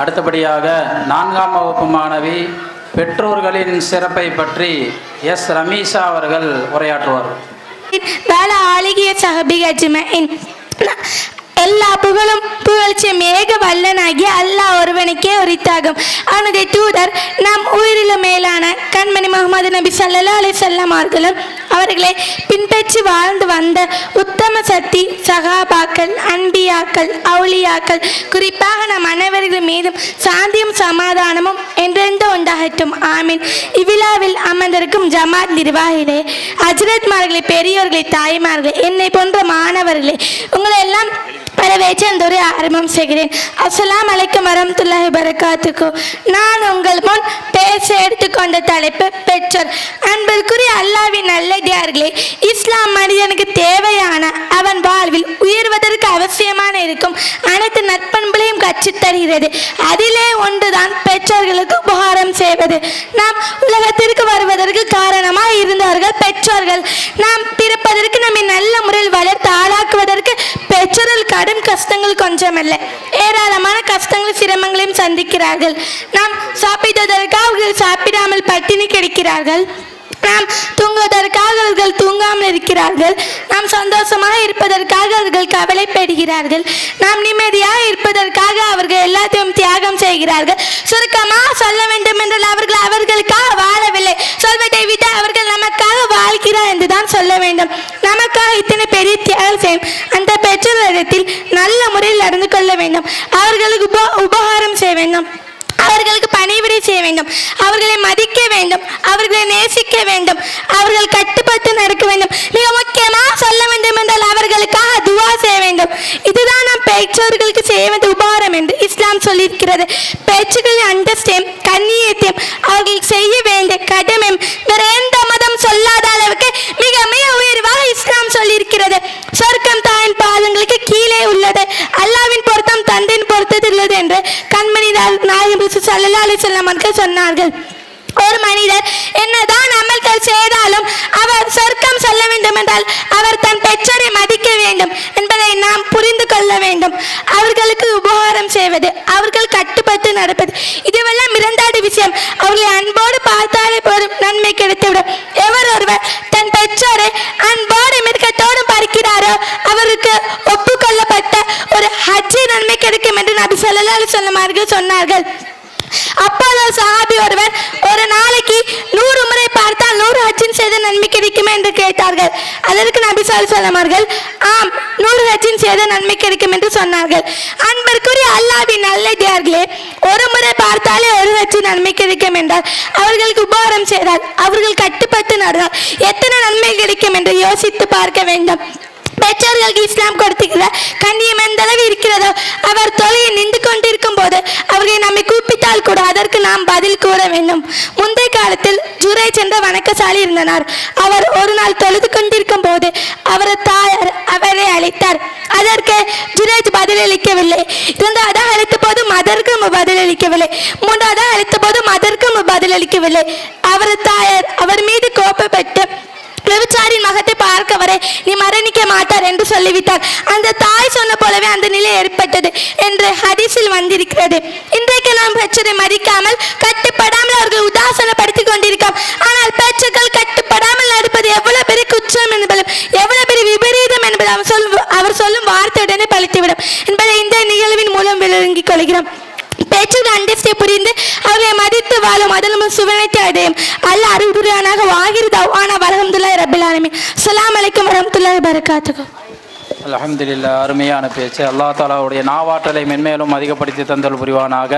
அடுத்தபடியாக 4ஆம் வகுப்பு மாணவி பெற்றோர்களின் சிறப்பை பற்றி எஸ் ரமீஷா அவர்கள் உரையாற்றுவார். எல்லா புகழும் புகழ்ச்சியும் ஏக வல்லனாகிய அல்லாஹ் ஒருவனுக்கே உரித்தாகும். அவனுடைய தூதர் நம் உயிரிலும் மேலான கண்மணி முகமது நபி ஸல்லல்லாஹு அலைஹி வஸல்லம் அவர்களும் அவர்களை பின்பற்றி வாழ்ந்து வந்த உத்தம சக்தி சகாபாக்கள், அன்பியாக்கள், அவுலியாக்கள், குறிப்பாக நம் அனைவர்கள் மீதும் சாந்தியும் சமாதானமும் என்றென்று உண்டாகட்டும். ஆமீன். இவ்விழாவில் அமர்ந்திருக்கும் ஜமாத் நிர்வாகிகளே, ஹஜ்ரத்மார்களே, பெரியோர்களே, தாய்மார்களே, என்னை போன்ற மாணவர்களே, உங்களை எல்லாம் வரவேற்று அந்த ஒரு ஆரம்பம் செய்கிறேன். அஸ்ஸலாமு அலைக்கும் வரஹ்மத்துல்லாஹி வபரகாத்துஹு. நான் உங்கள் முன் பேச எடுத்துக்கொண்ட தலைப்பு பெற்றோர். அன்பிற்குரிய அல்லாஹ்வின் நல்லடியார்களே, இஸ்லாம் மனிதனுக்கு தேவையான அவன் வாழ்வில் உயர்வதற்கு அவசியமான இருக்கும் அனைத்து நற்பண்புகளையும் கற்றுத்தருகிறது. அதிலே ஒன்றுதான் பெற்றோர்களுக்கு உபகாரம் செய்வது. நாம் உலகத்திற்கு வருவதற்கு காரணமாக இருந்தவர்கள் பெற்றோர்கள். நாம் பிறப்பதற்கு நம்மை நல்ல முறையில் வளர்த்து ஆளாக்குவதற்கு பெற்றோர்கள் கடும் கஷ்டங்கள் கொஞ்சமல்ல, ஏராளமான கஷ்டங்கள் சிரமங்களையும் சந்திக்கிறார்கள். நாம் சாப்பிடுவதற்காக அவர்கள் சாப்பிடாமல் பட்டினி கிடக்கிறார்கள். நாம் தூங்குவதற்காக அவர்கள் தூங்காமல் இருக்கிறார்கள். நாம் சந்தோஷமாக இருப்பதற்காக அவர்கள் கவலைப்படுகிறார்கள். நாம் நிம்மதியாக இருப்பதற்காக அவர்கள் எல்லாத்தையும் தியாகம் செய்கிறார்கள். சுருக்கமாக சொல்ல வேண்டும் என்றால் அவர்கள் அவர்களுக்காக வாழவில்லை, சொல்வதை விட அவர்கள் நமக்காக வாழ்கிறார் என்றுதான் சொல்ல வேண்டும். நமக்காக இத்தனை பெரிய தியாகம் செய்யும் அந்த பெற்றோரிடத்தில் நல்ல முறையில் நடந்து கொள்ள வேண்டும். அவர்களுக்கு உபகாரம் செய்ய வேண்டும், அவர்களுக்கு பணிவிடை செய்ய வேண்டும், அவர்களை மதிக்க வேண்டும், அவர்களை நேசிக்க வேண்டும், அவர்கள் கட்டுப்பட்டு நடக்க வேண்டும். மிக முக்கியமாக சொல்ல வேண்டும் என்றால் அவர்களுக்காக துவா செய்ய வேண்டும். இதுதான் நாம் பெற்றோர்களுக்கு செய்வது உபகாரம் என்று இஸ்லாம் சொல்லியிருக்கிறது. பெற்றோர்களின் அண்டர்ஸ்டாண்ட் கண்ணியத்தையும் அவர்கள் செய்ய வேண்டிய கடமையும் வேற எந்த மதம் சொல்லாத அளவுக்கு மிக மிக உயர்வாக இஸ்லாம் சொல்லியிருக்கிறது. சொர்க்கம் தாயின் பாதங்களுக்கு கீழே உள்ளது, அல்லாஹ்வின் பொருத்தம் தந்தையின் பொருத்தத்தில் உள்ளது என்று கண்மணி நாயகம் ஸல்லல்லாஹு அலைஹி வஸல்லம் அவர்கள் சொன்னார்கள். ஒரு மனிதர் என்னதான் அமல்கள் செய்தாலும் அவர் சொர்க்கம் செல்ல வேண்டும் என்றால் அவர் தன் பெற்றோரை மதிக்க வேண்டும் என்பதை நாம் புரிந்து கொள்ள வேண்டும். அவர்களுக்கு உபகாரம் செய்வது, அவர்கள் கட்டுப்பட்டு நடப்பது, இதுவெல்லாம் இரண்டாவது விஷயம். அவர்களை அன்போடு பார்த்தாலே போதும், நன்மை கிடைத்துவிடும். எவர் ஒருவர் தன் பெற்றோரை அன்போடு மிருகத்தோடு பார்க்கிறாரோ அவருக்கு ஒப்புக்கொள்ளப்பட்ட ஒரு ஹஜ் நன்மை கிடைக்கும் என்று நபி ஸல்லல்லாஹு அலைஹி வஸல்லம் அவர்கள் சொன்னார்கள். அப்போது சஹாபி ஒருவர் ஒரு நாளைக்கு 100 முறை பார்த்தால் 100 ஹஜ்ஜின் செய்த நன்மை கிடைக்குமே என்று கேட்டார்கள். அதற்கு நபி ஸல்லல்லாஹு அலைஹி வஸல்லம் அவர்கள் ஆம், 100 ஹஜ்ஜின் செய்த நன்மை கிடைக்கும் என்று சொன்னார்கள். அன்பிற்குரிய அல்லாஹ்வின் நல்லடியார்களே, ஒரு முறை பார்த்தாலே ஒரு ஹஜ்ஜின் நன்மை கிடைக்கும் என்றால் அவர்களுக்கு உபகாரம் செய்தால், அவர்கள் கட்டுப்பட்டு நடந்தால் எத்தனை நன்மை கிடைக்கும் என்று யோசித்து பார்க்க வேண்டும். பெற்றோர்களுக்கு இஸ்லாம் கொடுத்திருக்கிற கண்ணியம் எந்த அளவு இருக்கிறதோ, அவர் தொழுகை நின்று கொண்டிருக்கும் போது அவர்களை நம்மை கூப்பிட்டால் கூட அதற்கு நாம் பதில் கூற வேண்டும். முந்தைய காலத்தில் ஜுரைஜ் என்ற வணக்கசாலி இருந்தனர். அவர் ஒரு நாள் தொழுது கொண்டிருக்கும் போது அவரது தாயார் அவரை அழைத்தார். அதற்கு ஜுரைஜ் பதிலளிக்கவில்லை. இரண்டாவதாக அழைத்த போதும் அதற்கும் பதிலளிக்கவில்லை. மூன்றாவதாக அழைத்த போதும் அதற்கும் பதிலளிக்கவில்லை. அவரது தாயார் அவர் மீது கோபப்பட்டு விபச்சாரின் மகத்தை பார்க்க வரை நீ மரணிக்க மாட்டார் என்று சொல்லிவிட்டார். அந்த தாய் சொன்ன போலவே அந்த நிலை ஏற்பட்டது என்று ஹதீஸில் வந்திருக்கிறது. இன்றைக்கு நாம் பெற்றோரை மதிக்காமல் கட்டுப்படாமல் அவர்கள் உதாசனப்படுத்திக் கொண்டிருக்கோம். ஆனால் பெற்றோர்கள் கட்டுப்படாமல் நடப்பது எவ்வளவு பெரிய குற்றம் என்பதும் எவ்வளவு பெரிய விபரீதம் என்பது அவர் சொல்லும் வார்த்தையுடனே பழித்துவிடும் என்பதை இந்த நிகழ்வின் மூலம் விளங்கிக் கொள்கிறோம். பெற்றோர் அண்டர்ஸ்டே புரிந்து அவர்களை மதித்து வாழும் அதிலும் சுவனத்தை அடையும். அல்லாஹ் அருள்புரிவானாக. வாகிர் தவானா வல்ஹம்துலில்லாஹி ரப்பில் ஆலமீன். அஸ்ஸலாமு அலைக்கும் வரஹ்மத்துல்லாஹி வபரகாத்துஹு. அல்ஹம்துலில்லாஹ். அருமையான பேச்சு. அல்லாஹ் தஆலாவுடைய நாவாற்றலை மென்மேலும் அதிகப்படுத்தி தந்தல் புரிவானாக.